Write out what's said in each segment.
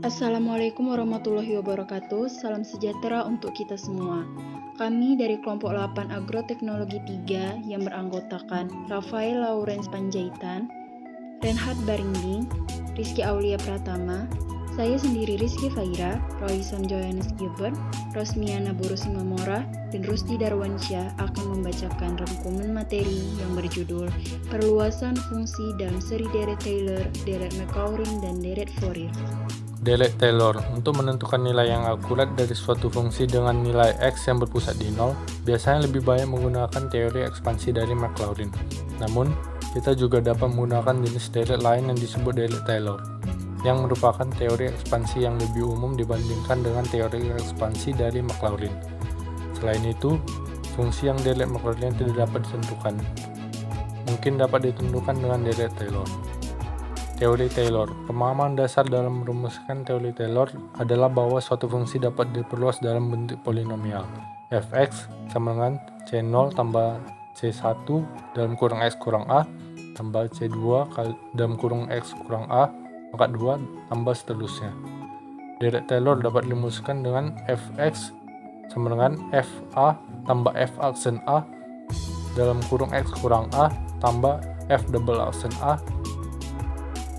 Assalamualaikum warahmatullahi wabarakatuh. Salam sejahtera untuk kita semua. Kami dari kelompok 8 Agroteknologi 3 yang beranggotakan Rafael Lawrence Panjaitan, Renhard Baringding, Rizky Aulia Pratama, saya sendiri Rizky Faira, Royson Johannes Gilbert, Rosmiana Boros Mamora, dan Rusdi Darwansyah akan membacakan rangkuman materi yang berjudul Perluasan Fungsi dalam Seri Deret Taylor, Deret Maclaurin, dan Deret Fourier. Deret Taylor. Untuk menentukan nilai yang akurat dari suatu fungsi dengan nilai X yang berpusat di 0, biasanya lebih baik menggunakan teori ekspansi dari Maclaurin. Namun, kita juga dapat menggunakan jenis deret lain yang disebut deret Taylor, yang merupakan teori ekspansi yang lebih umum dibandingkan dengan teori ekspansi dari Maclaurin. Selain itu, fungsi yang deret Maclaurin tidak dapat ditentukan. Mungkin dapat ditentukan dengan deret Taylor. Teori Taylor. Pemahaman dasar dalam merumuskan teori Taylor adalah bahwa suatu fungsi dapat diperluas dalam bentuk polinomial. Fx sama dengan C0 tambah C1 dalam kurang X kurang A tambah C2 dalam kurang X kurang A pangkat 2 tambah seterusnya. Deret Taylor dapat dirumuskan dengan Fx sama dengan Fa tambah F aksen A dalam kurung X kurang A tambah F double aksen A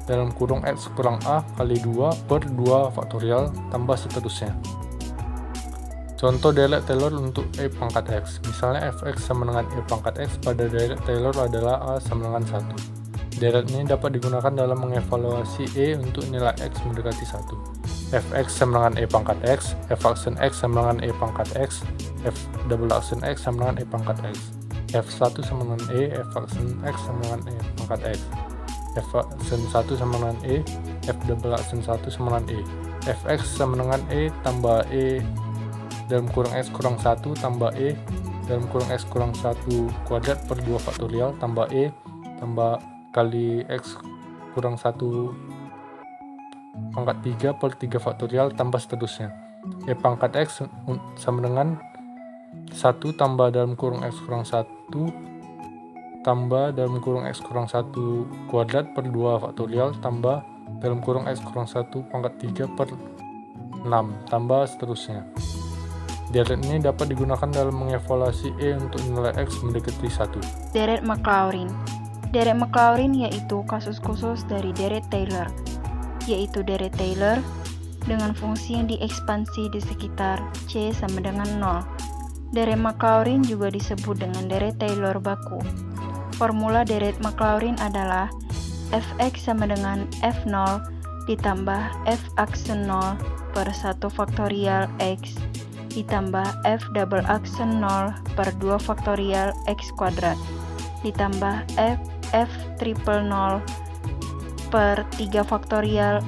dalam kurung X kurang A kali 2 per 2 faktorial tambah seterusnya. Contoh deret Taylor untuk E pangkat X. Misalnya Fx sama dengan E pangkat X pada deret Taylor adalah A sama dengan 1. Deret ini dapat digunakan dalam mengevaluasi E untuk nilai X mendekati 1. Fx sama dengan E pangkat X, F aksen X sama dengan E pangkat X, F double aksen X sama dengan E pangkat X. F1 sama dengan E, F aksen X sama dengan E pangkat X. F aksen 1 sama dengan E, F double aksen 1 sama dengan E. Fx sama dengan E tambah E dalam kurang X kurang 1 tambah E dalam kurang X kurang 1 kuadrat per 2 faktorial tambah E tambah kali X kurang 1 pangkat 3 per 3 faktorial tambah seterusnya. E pangkat X sama dengan 1 tambah dalam kurung X kurang 1 tambah dalam kurung X kurang 1 kuadrat per 2 faktorial tambah dalam kurung X kurang 1 pangkat 3 per 6 tambah seterusnya. Deret ini dapat digunakan dalam mengevaluasi E untuk nilai X mendekati 1. Deret Maclaurin. Deret Maclaurin yaitu kasus khusus dari deret Taylor, yaitu deret Taylor dengan fungsi yang diekspansi di sekitar C sama dengan 0. Deret Maclaurin juga disebut dengan deret Taylor baku. Formula deret Maclaurin adalah Fx sama dengan F0 ditambah F aksen 0 per 1 faktorial X ditambah F double aksen 0 per 2 faktorial X kuadrat ditambah F triple 0 per 3 faktorial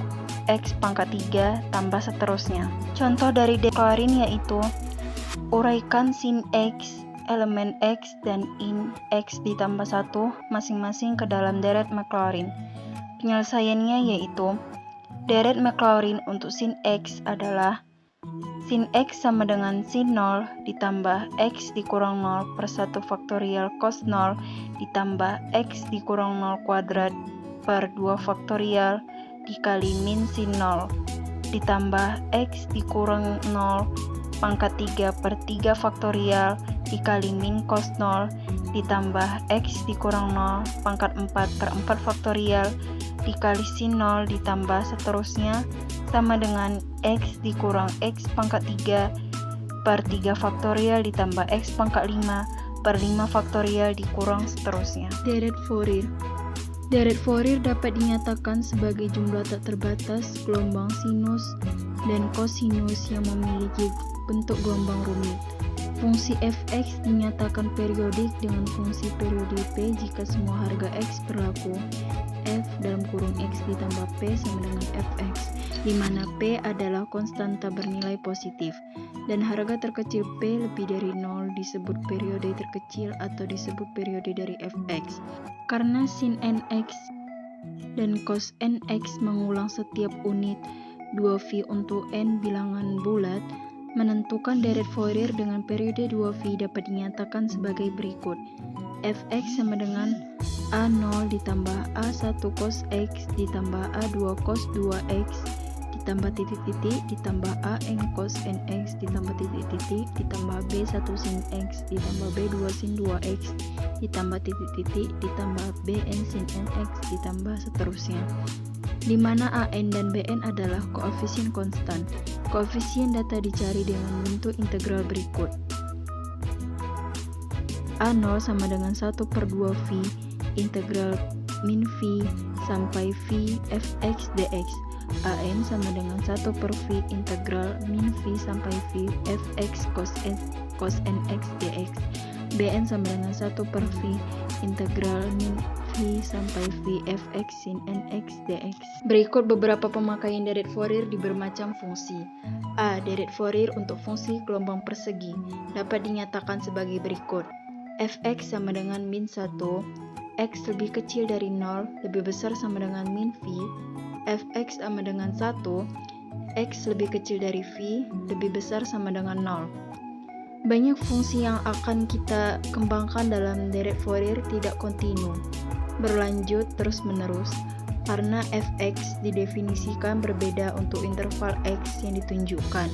X pangkat 3 tambah seterusnya. Contoh dari deret Maclaurin yaitu uraikan sin X, elemen X dan in X ditambah 1 masing-masing ke dalam deret Maclaurin. Penyelesaiannya yaitu deret Maclaurin untuk sin X adalah sin X sama dengan sin 0 ditambah X dikurang 0 per 1 faktorial cos 0 ditambah X dikurang 0 kuadrat per 2 faktorial dikali min sin 0 ditambah X dikurang 0 pangkat 3 per 3 faktorial dikali min cos 0 ditambah X dikurang 0 pangkat 4 per 4 faktorial dikali sin 0 ditambah seterusnya sama dengan X dikurang X pangkat 3 per 3 faktorial ditambah X pangkat 5 per 5 faktorial dikurang seterusnya. Deret Fourier. Deret Fourier dapat dinyatakan sebagai jumlah tak terbatas gelombang sinus dan kosinus yang memiliki bentuk gelombang rumit. Fungsi Fx dinyatakan periodik dengan fungsi periode P jika semua harga X berlaku. F dalam kurung X ditambah P sama dengan Fx, di mana P adalah konstanta bernilai positif, dan harga terkecil P lebih dari 0 disebut periode terkecil atau disebut periode dari Fx. Karena sin Nx dan cos Nx mengulang setiap unit 2V untuk N bilangan bulat, menentukan deret Fourier dengan periode 2V dapat dinyatakan sebagai berikut. Fx sama dengan A0 ditambah A1 cos X ditambah A2 cos 2X ditambah titik-titik ditambah A n cos nx ditambah titik-titik ditambah B 1 sin x ditambah B 2 sin 2x ditambah titik-titik ditambah B n sin nx ditambah seterusnya, di mana A n dan B n adalah koefisien konstan. Koefisien data dicari dengan bentuk integral berikut. A0 sama dengan 1/2 V integral min V sampai V fx dx. An sama dengan 1/V integral min V sampai V fx cos nx dx. Bn sama dengan 1/V integral min V sampai V fx sin nx dx. Berikut beberapa pemakaian deret Fourier di bermacam fungsi. A. Deret Fourier untuk fungsi gelombang persegi dapat dinyatakan sebagai berikut. Fx sama dengan min 1, x lebih kecil dari 0 lebih besar sama dengan min V, fx sama dengan 1, x lebih kecil dari V lebih besar sama dengan 0. Banyak fungsi yang akan kita kembangkan dalam deret Fourier tidak kontinu, berlanjut terus-menerus, karena fx didefinisikan berbeda untuk interval x yang ditunjukkan.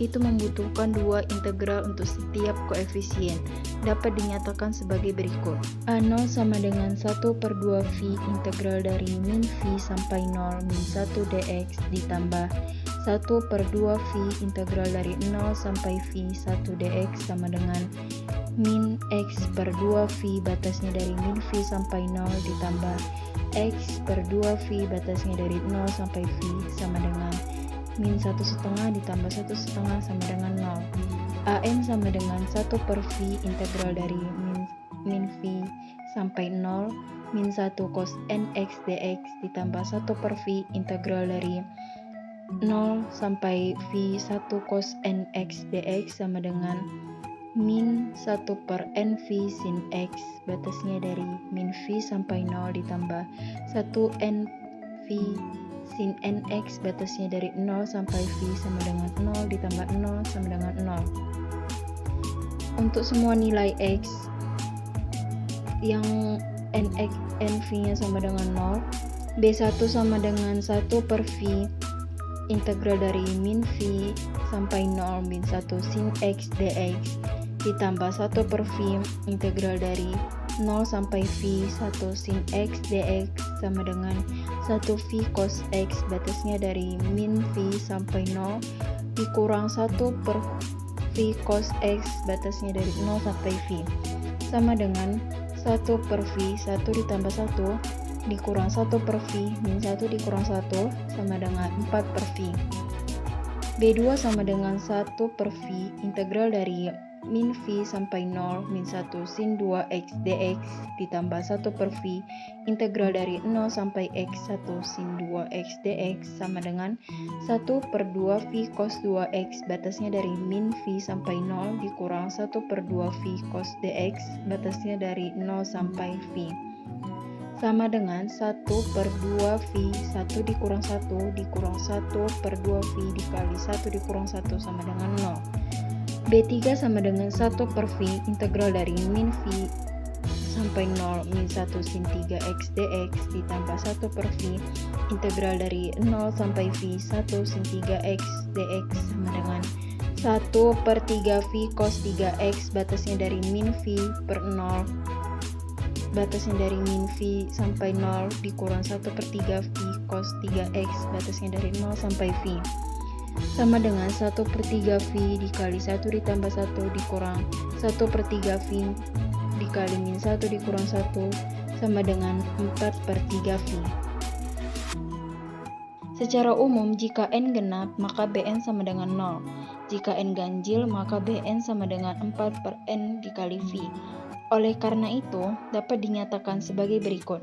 Itu membutuhkan dua integral untuk setiap koefisien, dapat dinyatakan sebagai berikut. A0 sama dengan 1/2 V integral dari min V sampai 0 min 1 dx ditambah 1/2 V integral dari 0 sampai V 1 dx sama dengan min x/2 V batasnya dari min V sampai 0 ditambah x/2 V batasnya dari 0 sampai V sama dengan min 1/2 ditambah 1/2 sama dengan 0. An sama dengan 1/V integral dari min V sampai 0 min 1 cos nx dx ditambah 1/V integral dari 0 sampai V 1 cos nx dx sama dengan min 1/nV sin x batasnya dari min V sampai 0 ditambah 1/nV sin nx batasnya dari 0 sampai V sama dengan 0 ditambah 0 sama dengan 0. Untuk semua nilai x yang nv-nya sama dengan 0, B1 sama dengan 1/V integral dari min V sampai 0 min 1 sin x dx ditambah 1/V integral dari 0 sampai V 1 sin x dx sama dengan 1V cos x batasnya dari min V sampai 0 dikurang 1/V cos x batasnya dari 0 sampai V sama dengan 1/V 1 ditambah 1 dikurang 1/V min 1 dikurang 1 sama dengan 4/V. B2 sama dengan 1/V integral dari min V sampai 0 min 1 sin 2x dx ditambah 1/V integral dari 0 sampai x 1 sin 2x dx sama dengan 1/2V cos 2x batasnya dari min V sampai 0 dikurang 1/2V cos dx batasnya dari 0 sampai V sama dengan 1/2V 1 dikurang 1 dikurang 1/2V dikali 1 dikurang 1 sama dengan 0. B3 sama dengan 1/V integral dari min V sampai 0 min 1 sin 3x dx ditambah 1/V integral dari 0 sampai V 1 sin 3x dx sama dengan 1/3V cos 3x batasnya dari min V per 0 batasnya dari min V sampai 0 dikurang 1/3V cos 3x batasnya dari 0 sampai V sama dengan 1/3V dikali 1 ditambah 1 dikurang 1/3V dikali min 1 dikurang 1 sama dengan 4/3V. Secara umum, jika n genap, maka Bn sama dengan 0. Jika n ganjil, maka Bn sama dengan 4/n dikali V. Oleh karena itu, dapat dinyatakan sebagai berikut.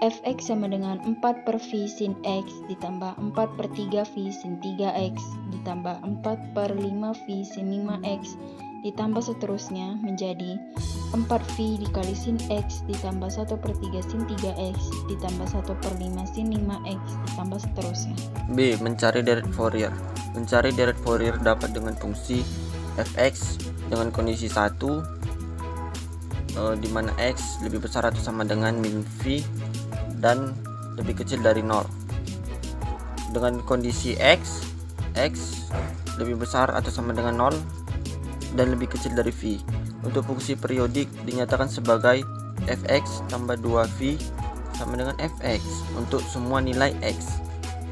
Fx sama dengan 4/V sin x ditambah 4/3V sin 3x ditambah 4/5V sin 5x ditambah seterusnya menjadi 4V dikali sin x ditambah 1/3 sin 3x ditambah 1/5 sin 5x ditambah seterusnya. B. Mencari deret Fourier. Mencari deret Fourier dapat dengan fungsi fx dengan kondisi 1 di mana x lebih besar atau sama dengan min V dan lebih kecil dari 0. dengan kondisi X lebih besar atau sama dengan 0 dan lebih kecil dari V. Untuk fungsi periodik dinyatakan sebagai fx tambah 2V sama dengan fx untuk semua nilai x.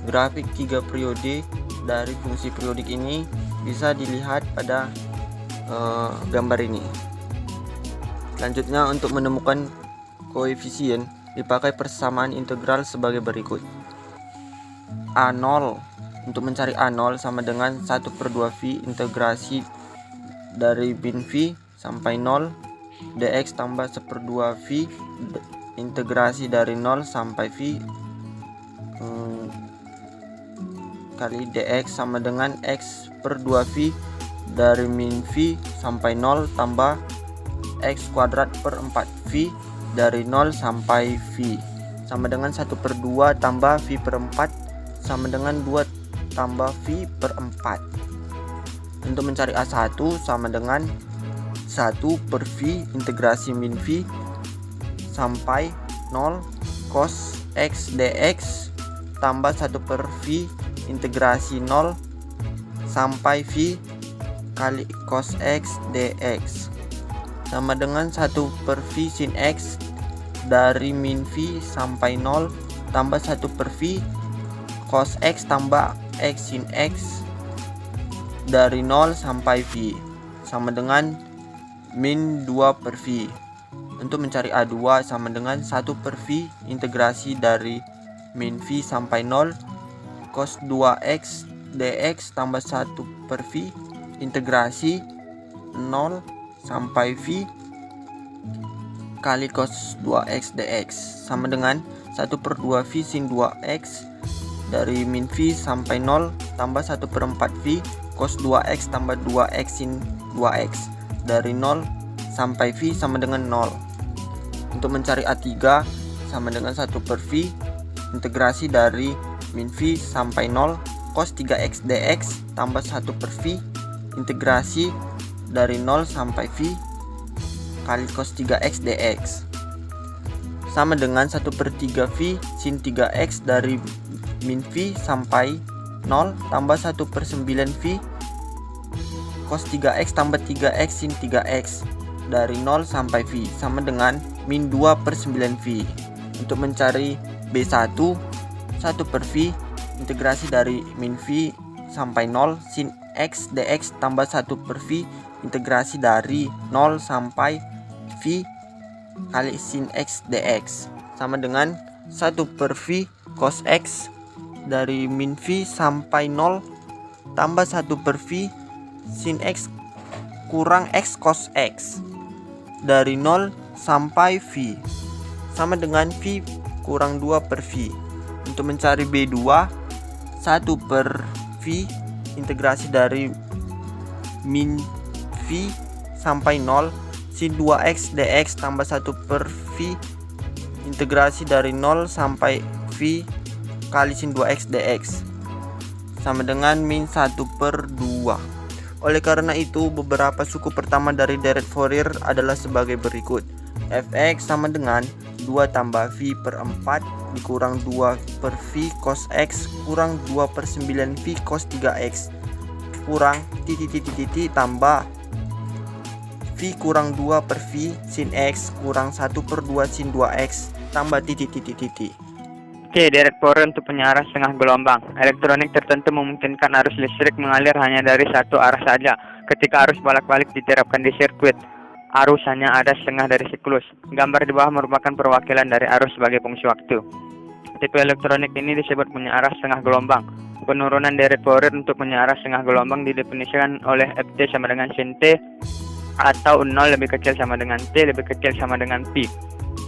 Grafik 3 periode dari fungsi periodik ini bisa dilihat pada gambar ini. Selanjutnya, untuk menemukan koefisien dipakai persamaan integral sebagai berikut. A0, untuk mencari A0 sama dengan 1/2V integrasi dari min V sampai 0 dx tambah 1/2V integrasi dari 0 sampai V kali dx sama dengan x/2V dari min V sampai 0 tambah x kuadrat per 4V dari 0 sampai V sama dengan 1/2 tambah V per 4 sama dengan 2 tambah V per 4. Untuk mencari A1 sama dengan 1/V integrasi min V sampai 0 cos x dx tambah 1/V integrasi 0 sampai V kali cos x dx sama dengan 1/V sin x dari min V sampai 0 tambah 1/V cos x tambah x sin x dari 0 sampai V sama dengan min 2/V. Untuk mencari A2 sama dengan 1/V integrasi dari min V sampai 0 cos 2x dx tambah 1/V integrasi 0 sampai V kali cos 2x dx sama dengan 1/2V sin 2x dari min V sampai 0 tambah 1/4V cos 2x tambah 2x sin 2x dari 0 sampai V sama dengan 0. Untuk mencari A3 sama dengan 1/V integrasi dari min V sampai 0 cos 3x dx tambah 1/V integrasi dari 0 sampai V kali cos 3x dx sama dengan 1/3V sin 3x dari min V sampai 0 tambah 1/9V cos 3x tambah 3x sin 3x dari 0 sampai V sama dengan min 2/9V. Untuk mencari B1 1/V integrasi dari min V sampai 0 sin x dx tambah 1/V integrasi dari 0 sampai V kali sin x dx sama dengan 1/V cos x dari min V sampai 0 tambah 1/V sin x kurang x cos x dari 0 sampai V sama dengan V kurang 2/V. Untuk mencari B2 1/V integrasi dari min V sampai 0 sin 2x dx tambah 1/V integrasi dari 0 sampai V kali sin 2x dx sama dengan min 1/2. Oleh karena itu, beberapa suku pertama dari deret Fourier adalah sebagai berikut. Fx sama dengan 2 tambah V per 4 dikurang 2/V cos x kurang 2/9V cos 3x kurang titik tambah V kurang 2/V sin x kurang 1/2 sin 2x tambah titik. Oke, deret Fourier untuk penyiaran setengah gelombang. Elektronik tertentu memungkinkan arus listrik mengalir hanya dari satu arah saja. Ketika arus bolak-balik diterapkan di sirkuit, arus hanya ada setengah dari siklus. Gambar di bawah merupakan perwakilan dari arus sebagai fungsi waktu. Tipe elektronik ini disebut penyiaran setengah gelombang. Penurunan deret Fourier untuk penyiaran setengah gelombang didefinisikan oleh Ft sama dengan sin T atau 0 lebih kecil sama dengan T lebih kecil sama dengan Pi.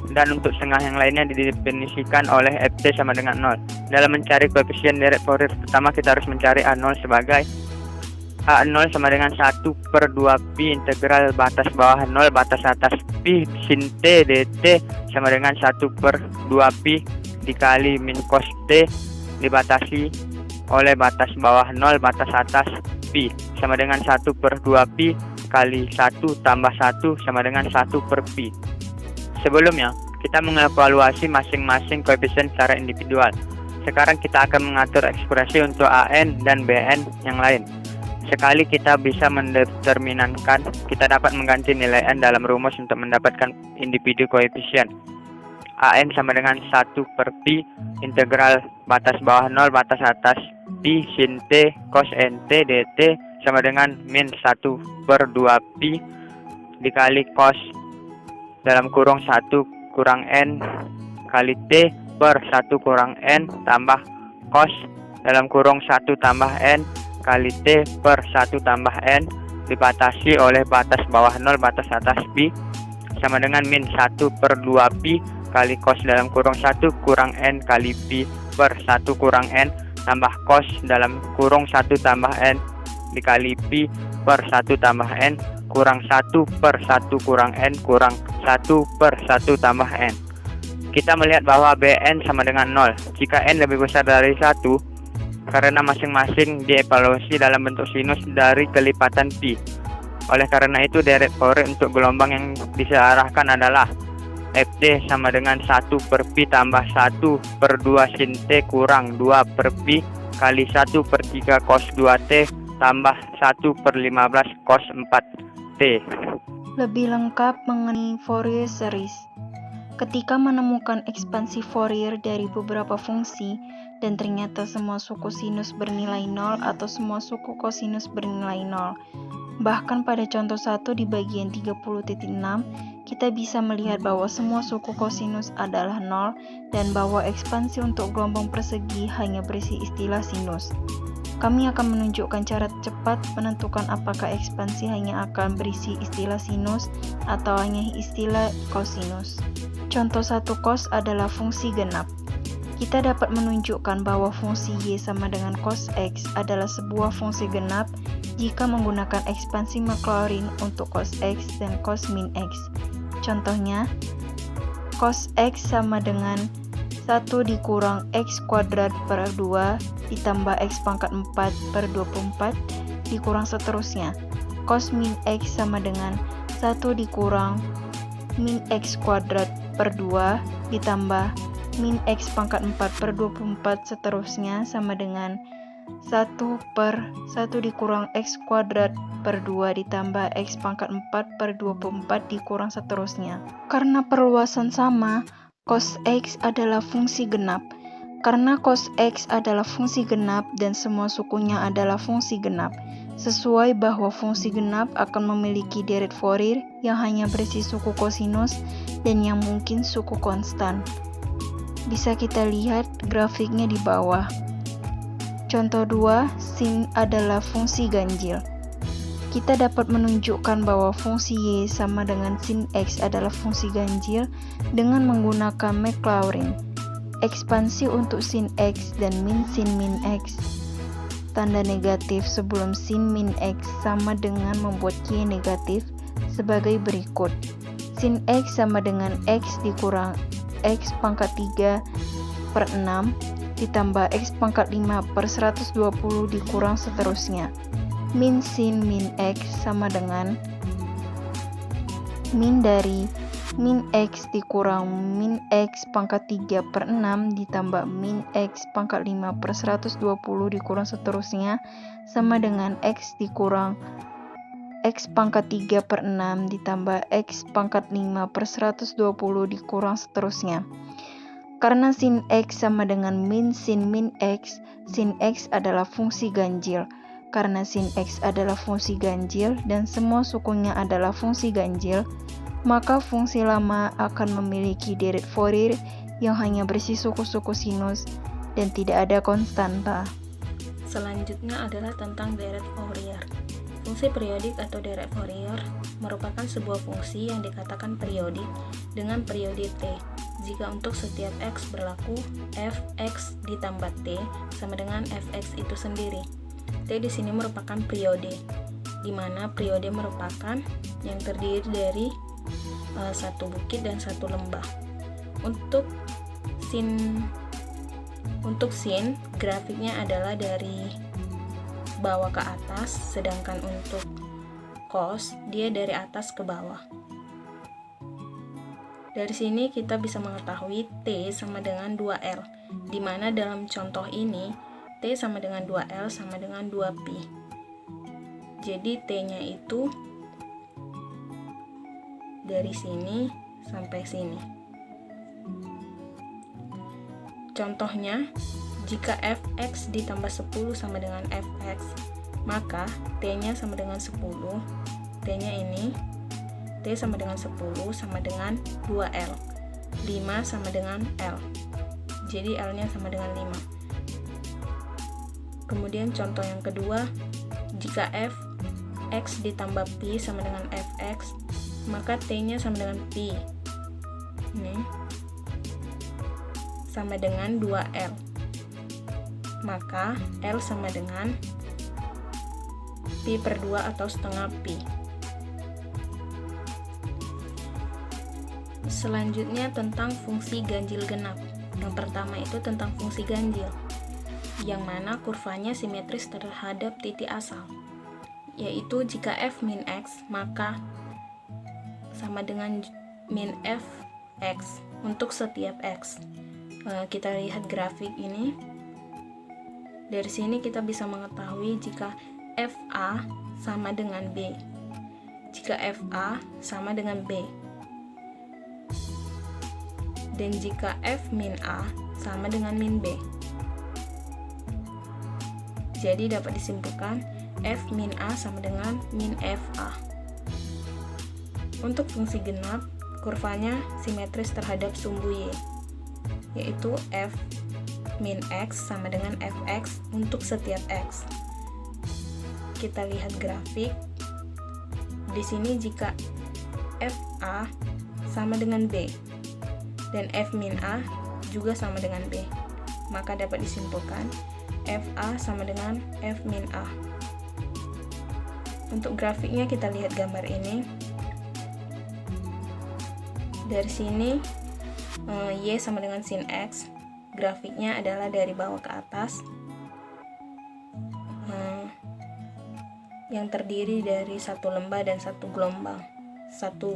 Dan untuk setengah yang lainnya didefinisikan oleh Ft sama dengan 0. Dalam mencari koefisien deret Fourier, pertama kita harus mencari A0 sebagai A0 sama dengan 1/2pi integral batas bawah 0 batas atas pi sin T dt sama dengan 1/2pi dikali min cos T dibatasi oleh batas bawah 0 batas atas pi sama dengan 1/2pi kali 1 tambah 1 sama dengan 1/pi. Sebelumnya, kita mengevaluasi masing-masing koefisien secara individual. Sekarang kita akan mengatur ekspresi untuk AN dan BN yang lain. Sekali kita bisa mendeterminankan, kita dapat mengganti nilai N dalam rumus untuk mendapatkan individu koefisien. AN sama dengan 1 per Pi integral batas bawah 0 batas atas Pi sin T cos NT dt sama dengan min 1 per 2 Pi dikali cos dalam kurung 1 kurang N kali T per 1 kurang N tambah cos dalam kurung 1 tambah N kali T per 1 tambah N dibatasi oleh batas bawah 0 batas atas Pi sama dengan min 1 per 2 Pi kali cos dalam kurung 1 kurang N kali Pi per 1 kurang N tambah cos dalam kurung 1 tambah N dikali Pi per 1 tambah N kurang 1 per 1 kurang N kurang 1 per 1 tambah N. Kita melihat bahwa BN sama dengan 0 jika N lebih besar dari 1 karena masing-masing dievaluasi dalam bentuk sinus dari kelipatan Pi. Oleh karena itu deret Fourier untuk gelombang yang disearahkan adalah FT sama dengan 1 per Pi tambah 1 per 2 sin T kurang 2 per Pi kali 1 per 3 cos 2T tambah 1 per 15 cos 4T. Lebih lengkap mengenai Fourier series. Ketika menemukan ekspansi Fourier dari beberapa fungsi dan ternyata semua suku sinus bernilai 0 atau semua suku kosinus bernilai 0. Bahkan pada contoh 1 di bagian 30.6, kita bisa melihat bahwa semua suku kosinus adalah 0 dan bahwa ekspansi untuk gelombang persegi hanya berisi istilah sinus. Kami akan menunjukkan cara cepat menentukan apakah ekspansi hanya akan berisi istilah sinus atau hanya istilah kosinus. Contoh 1 cos adalah fungsi genap. Kita dapat menunjukkan bahwa fungsi Y sama dengan cos X adalah sebuah fungsi genap jika menggunakan ekspansi Maclaurin untuk cos X dan cos min X. Contohnya, cos X sama dengan 1 dikurang X kuadrat per 2 ditambah X pangkat 4 per 24 dikurang seterusnya. Cos min X sama dengan 1 dikurang min X kuadrat per 2 ditambah min X pangkat 4 per 24 seterusnya sama dengan 1 per 1 dikurang X kuadrat per 2 ditambah X pangkat 4 per 24 dikurang seterusnya. Karena perluasan sama, cos X adalah fungsi genap. Karena cos X adalah fungsi genap dan semua sukunya adalah fungsi genap, sesuai bahwa fungsi genap akan memiliki deret Fourier yang hanya berisi suku kosinus dan yang mungkin suku konstan. Bisa kita lihat grafiknya di bawah. Contoh 2, sin adalah fungsi ganjil. Kita dapat menunjukkan bahwa fungsi Y sama dengan sin X adalah fungsi ganjil dengan menggunakan Maclaurin. Ekspansi untuk sin X dan sin min X. Tanda negatif sebelum sin min X sama dengan membuat Y negatif sebagai berikut. Sin X sama dengan X dikurang X pangkat 3 per 6 ditambah X pangkat 5 per 120 dikurang seterusnya. Min sin min X sama dengan min dari min X dikurang min X pangkat 3 per 6 ditambah min X pangkat 5 per 120 dikurang seterusnya sama dengan X dikurang X pangkat 3 per 6 ditambah X pangkat 5 per 120 dikurang seterusnya. Karena sin X sama dengan min sin min X, sin X adalah fungsi ganjil. Karena sin X adalah fungsi ganjil dan semua sukunya adalah fungsi ganjil, maka fungsi lama akan memiliki deret Fourier yang hanya berisi suku-suku sinus dan tidak ada konstanta. Selanjutnya adalah tentang deret Fourier. Fungsi periodik atau deret Fourier merupakan sebuah fungsi yang dikatakan periodik dengan periode T jika untuk setiap X berlaku fx ditambah T sama dengan fx itu sendiri. T di sini merupakan periode, di mana periode merupakan yang terdiri dari satu bukit dan satu lembah. Untuk sin grafiknya adalah dari bawah ke atas, sedangkan untuk cos dia dari atas ke bawah. Dari sini kita bisa mengetahui T sama dengan 2L. di mana dalam contoh ini T sama dengan 2L sama dengan 2Pi. Jadi T-nya itu dari sini sampai sini. Contohnya, jika fx ditambah 10 sama dengan fx, maka T-nya sama dengan 10, T-nya ini, T sama dengan 10 sama dengan 2L, 5 sama dengan L, jadi L-nya sama dengan 5. Kemudian contoh yang kedua, jika fx ditambah pi sama dengan fx, maka T-nya sama dengan pi, ini, sama dengan 2L, maka L sama dengan pi per 2 atau setengah pi. Selanjutnya tentang fungsi ganjil genap. Yang pertama itu tentang fungsi ganjil, yang mana kurvanya simetris terhadap titik asal, yaitu jika f min x maka sama dengan min fx untuk setiap x. Kita lihat grafik ini. Dari sini kita bisa mengetahui jika FA sama dengan B, jika FA sama dengan B, dan jika F min A sama dengan min B. Jadi dapat disimpulkan F min A sama dengan min FA. Untuk fungsi genap, kurvanya simetris terhadap sumbu Y, yaitu F min X sama dengan Fx untuk setiap X. Kita lihat grafik. Di sini jika FA sama dengan B dan F min A juga sama dengan B, maka dapat disimpulkan FA sama dengan F min A. Untuk grafiknya kita lihat gambar ini. Dari sini Y sama dengan sin X, grafiknya adalah dari bawah ke atas, yang terdiri dari satu lembah dan satu gelombang, satu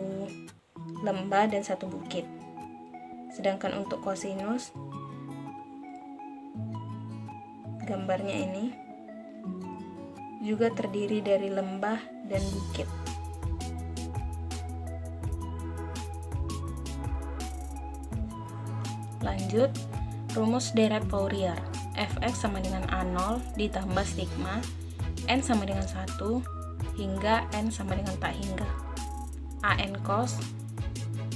lembah dan satu bukit. Sedangkan untuk kosinus, gambarnya ini juga terdiri dari lembah dan bukit. Lanjut, rumus deret Fourier. Fx sama dengan A0 ditambah sigma n sama dengan 1 hingga n sama dengan tak hingga. An cos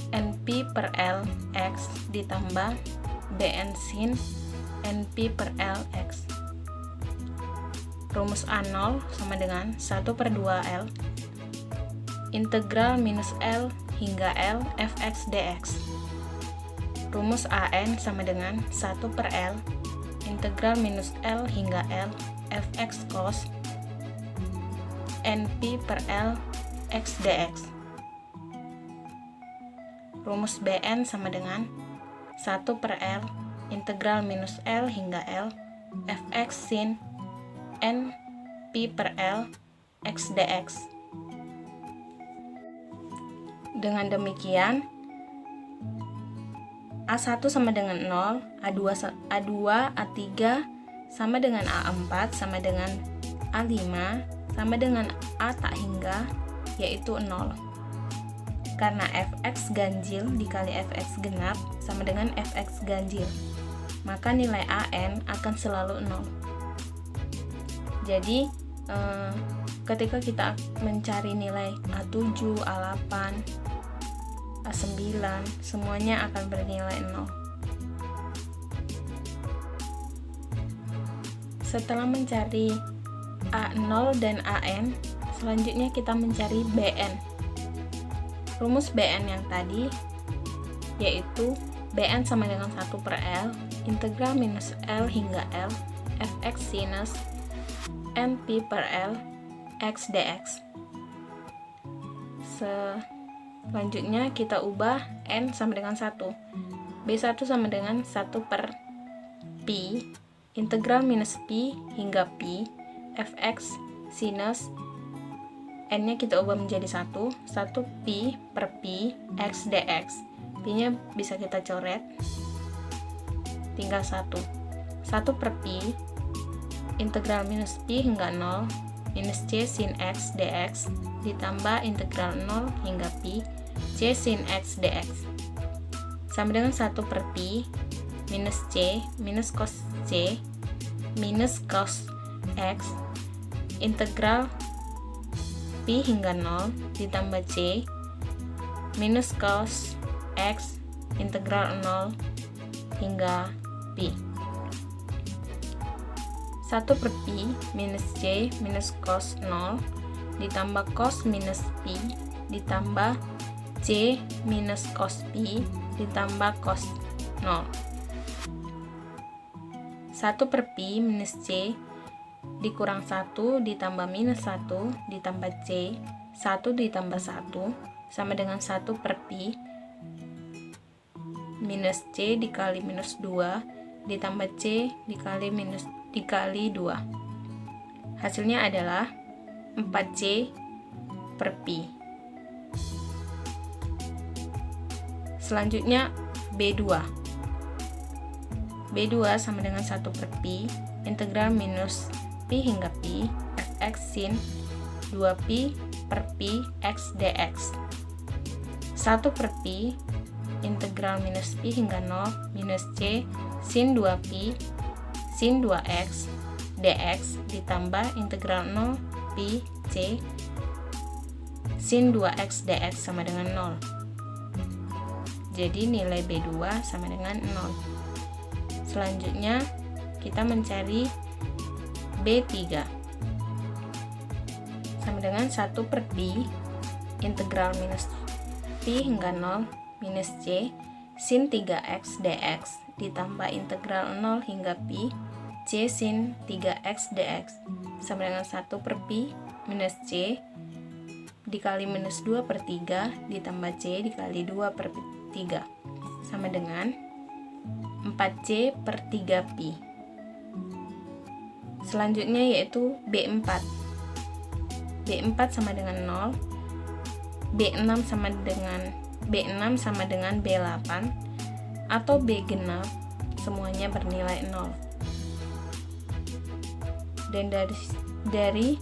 np per L x ditambah bn sin np per L x. Rumus A0 sama dengan 1 per 2L integral minus L hingga L fx dx. Rumus An sama dengan 1 per L integral minus L hingga L fx cos np per L x dx. Rumus Bn sama dengan 1 per L integral minus L hingga L fx sin np per L x dx. Dengan demikian, A1 sama dengan 0, A2, A3 sama dengan A4 sama dengan A5 sama dengan A tak hingga, yaitu 0. Karena fx ganjil dikali fx genap sama dengan fx ganjil, maka nilai An akan selalu 0. Jadi, ketika kita mencari nilai A7, A8, A9, semuanya akan bernilai 0. Setelah mencari A0 dan An, selanjutnya kita mencari Bn. Rumus Bn yang tadi yaitu Bn sama dengan 1 per L integral minus L hingga L fx sinus np per L x dx. Selanjutnya kita ubah n sama dengan 1. B1 sama dengan 1 per pi integral minus pi hingga pi fx sinus n-nya kita ubah menjadi 1 pi per pi x dx. Pi-nya bisa kita coret. tinggal 1. 1 per pi, integral minus pi hingga 0, minus c sin x dx, ditambah integral 0 hingga pi, c sin x dx. Sama dengan 1 per pi, minus c, minus cos c, minus cos x, integral pi hingga 0, ditambah c, minus cos x, integral 0 hingga pi. 1 per pi minus c minus cos 0 ditambah cos minus pi ditambah c minus cos pi ditambah cos 0. 1 per pi minus c dikurang 1 ditambah minus 1 ditambah c, 1 ditambah 1 sama dengan 1 per pi minus c dikali minus 2 ditambah c dikali 2. Hasilnya adalah 4c per pi. Selanjutnya B2. B2 sama dengan 1 per pi integral minus pi hingga pi fx sin 2pi per pi x dx. 1 per pi integral minus pi hingga 0 minus c sin 2pi sin 2x dx ditambah integral 0 pi c sin 2x dx sama dengan 0. Jadi nilai B2 sama dengan 0. Selanjutnya kita mencari B3. Sama dengan 1 per pi integral minus pi hingga 0 minus c sin 3x dx ditambah integral 0 hingga pi c sin 3x dx sama dengan 1 per pi minus c dikali minus 2 per 3 ditambah c dikali 2 per 3 sama dengan 4c per 3 pi. Selanjutnya yaitu B4. B4 sama dengan 0, B6 sama dengan B8 atau B genap, semuanya bernilai 0. Dan dari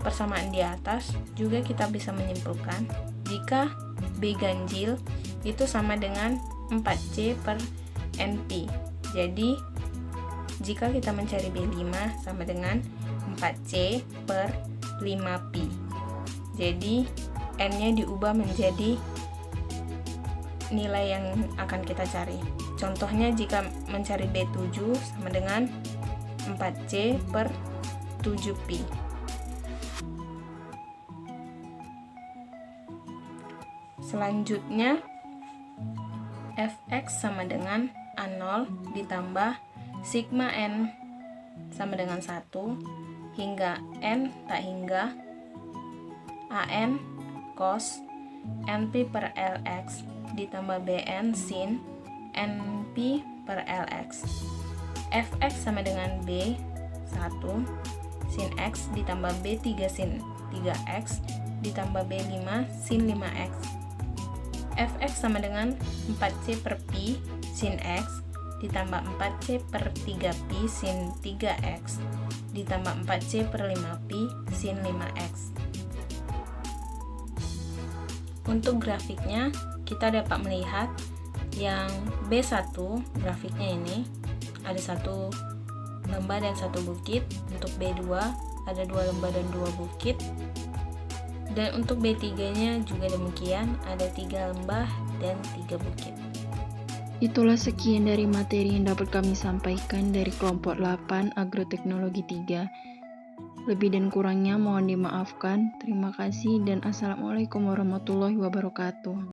persamaan di atas juga kita bisa menyimpulkan jika B ganjil itu sama dengan 4C per NP. Jadi jika kita mencari B5 sama dengan 4C per 5P. Jadi N-nya diubah menjadi nilai yang akan kita cari. Contohnya jika mencari B7 sama dengan 4C per 7P. Selanjutnya Fx sama dengan A0 ditambah sigma N sama dengan 1 hingga N tak hingga AN cos NP per LX ditambah BN sin NP per LX. Fx sama dengan B1 sin X ditambah B3 sin 3X ditambah B5 sin 5X. Fx sama dengan 4C per Pi sin X ditambah 4C per 3Pi sin 3X ditambah 4C per 5Pi sin 5X. Untuk grafiknya kita dapat melihat yang B1 grafiknya ini ada satu lembah dan satu bukit. Untuk B2 ada 2 lembah dan 2 bukit. Dan untuk B3 nya juga demikian, ada 3 lembah dan 3 bukit. Itulah sekian dari materi yang dapat kami sampaikan dari kelompok 8 Agroteknologi 3. Lebih dan kurangnya mohon dimaafkan. Terima kasih dan Assalamualaikum warahmatullahi wabarakatuh.